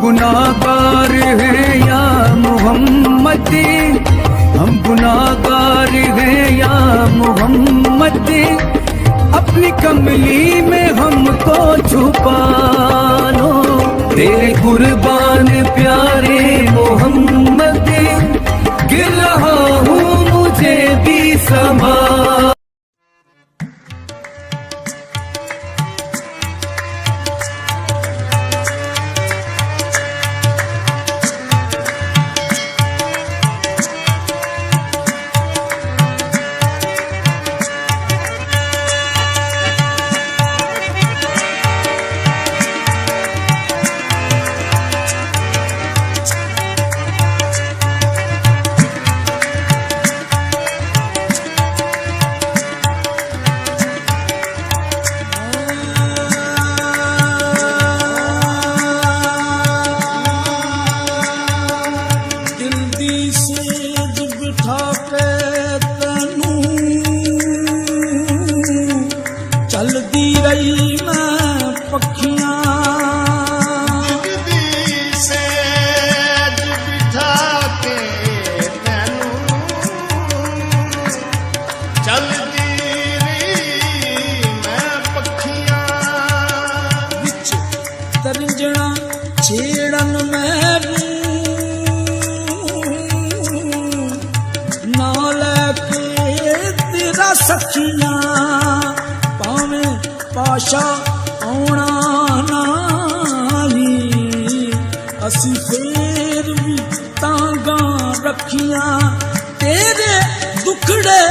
गुनाहगार हैं या मोहम्मद, हम गुनाहगार हैं या मोहम्मद, अपनी कमली में हमको छुपा लो। तेरे कुर्बान प्यारे मोहम्मद, गिर रहा हूँ मुझे भी समा। छेड़न मैनू ना लैके तेरा सखियां, भावे पाशा आउणा नाली, असी फेर भी तांगा रखियां। तेरे दुखड़े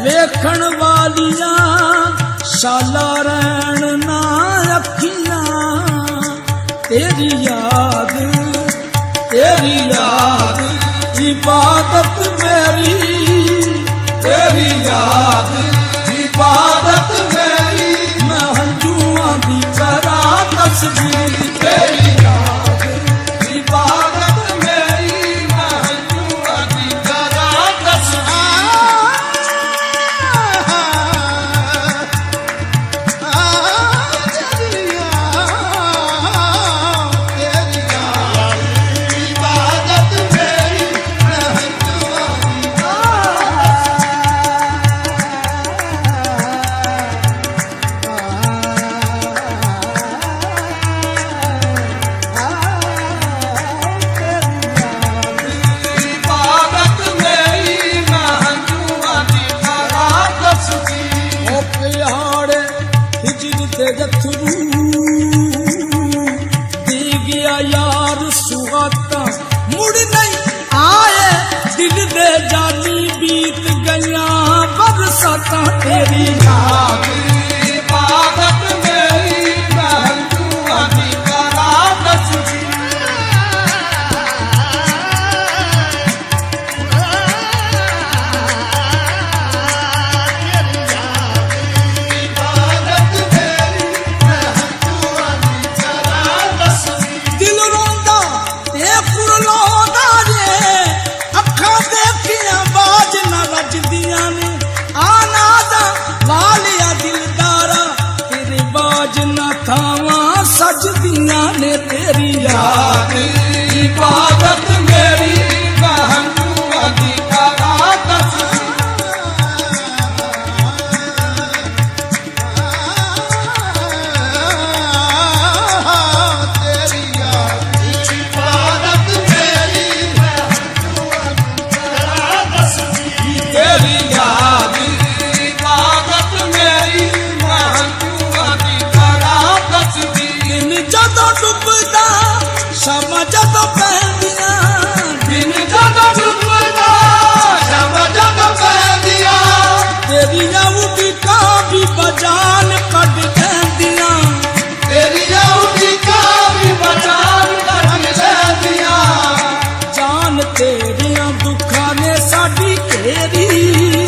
वेखण वालियां, शाला रैण ना अखियां। तेरी याद इबादत मेरी, तेरी याद इबादत मेरी, मैं हंजुआं दी करा तस्बीह। तेरी याद इबादत मेरी, मैं हंजुआं दी करा तस्बीह। यार सुहाता मुड़ नहीं आए, दिल दे जानी बीत गया बरसाता। तेरी याद इबादत मेरी, मैं हंजुआं दी करा तस्बीह। सजदियां ने तेरी याद इबादत मेरी, मैं हंजुआं दी करा तस्बीह। तेरी याद इबादत मेरी, मैं हंजुआं दी करा तस्बीह। तेरी याद इबादत मेरी, मैं हंजुआं दी करा तस्बीह। ਜਦੋਂ ਡੁੱਬਦਾ ਸ਼ਾਮਾਂ ਜਦੋਂ ਪੈਂਦੀਆਂ, ਦਿਨ ਜਦੋਂ ਡੁੱਬਦਾ ਸ਼ਾਮਾਂ ਜਦੋਂ ਪੈਂਦੀਆਂ, ਤੇਰੀਆਂ ਉਡੀਕਾਂ ਵੀ ਬਜਾਨ ਕੱਢ ਲੈਂਦੀਆਂ। ਤੇਰੀਆਂ ਉਡੀਕਾਂ ਵੀ ਬਜਾਨ ਕੱਢ ਲੈਂਦੀਆਂ। ਜਾਨ ਤੇਰਿਆਂ ਦੁੱਖਾਂ ਨੇ ਸਾਡੀ ਘੇਰੀ,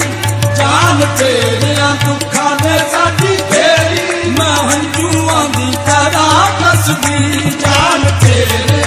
ਜਾਨ ਤੇਰਿਆਂ ਦੁੱਖਾਂ ਨੇ ਸਾਡੀ ਘੇਰੀ, ਮੈਂ हंजुआं दी करा तस्बीह। जान तेरे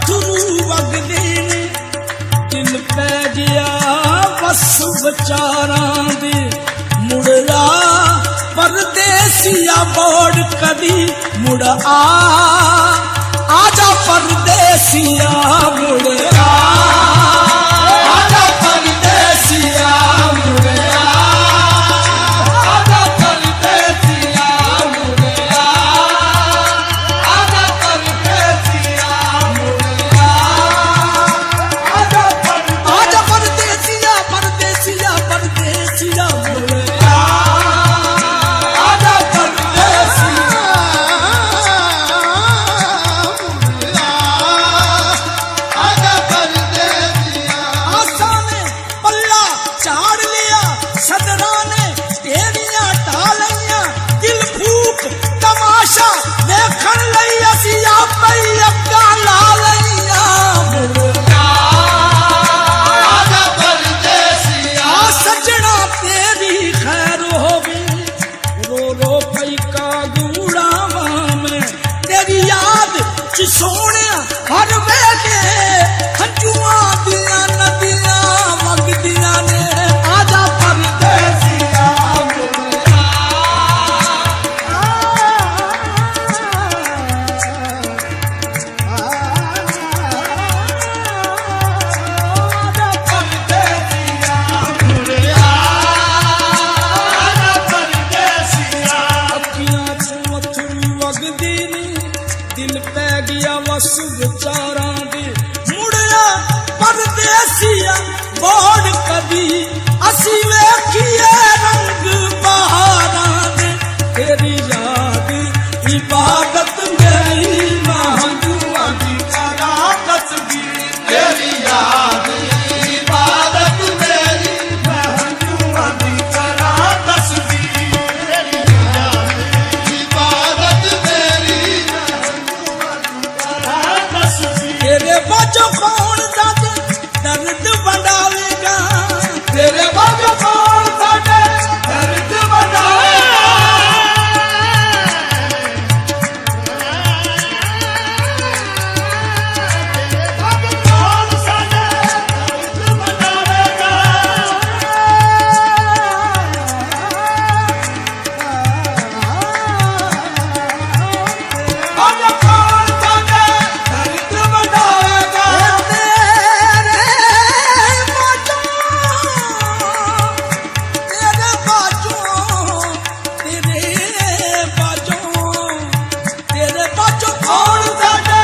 अथरू वगदे ने दिल पै गया बस विचारां दे मुड़या परदेसिया मोड़ कदी मुड़ आजा परदेसिया मुड़ आजा परदेसिया मुड़ आजा परदेसिया मुड़ आजा परदेसिया मुड़ आजा परदेसिया परदेसिया परदेसिया मुड़ सोने हर वेले हंजुआ दिया नदियां वगदियां ने आजा परदेसिया अखियां चों अथरू वगदे ने दिल पै गया वस विचारां दे मुड़या परदेसिया मोड़ कदी असी वेखिए रंग बहारां दे तेरी याद इबादत मेरी महंजुआ दी करा तस्बीर तेरी याद इबादत मेरी महंजुआ दी करा तस्बीर तेरी याद इबादत मेरी तेरे बाजो कौन साडे दर्द बढ़ावेगा तेरे बाजो कौन साडे दर्द बढ़ावेगा तेरे बाजो कौन साडे दर्द बढ़ावेगा बाजो कौन साडे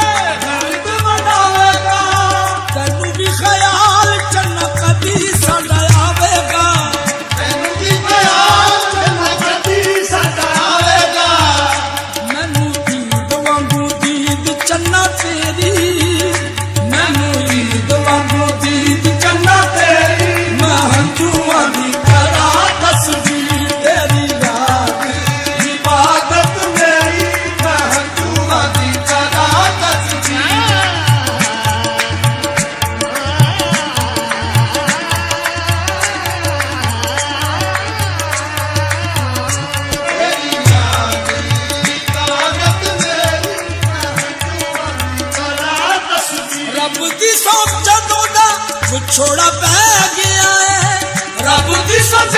दर्द रब दी सोच जदों दा विछोड़ा पै गया है रब दी सोच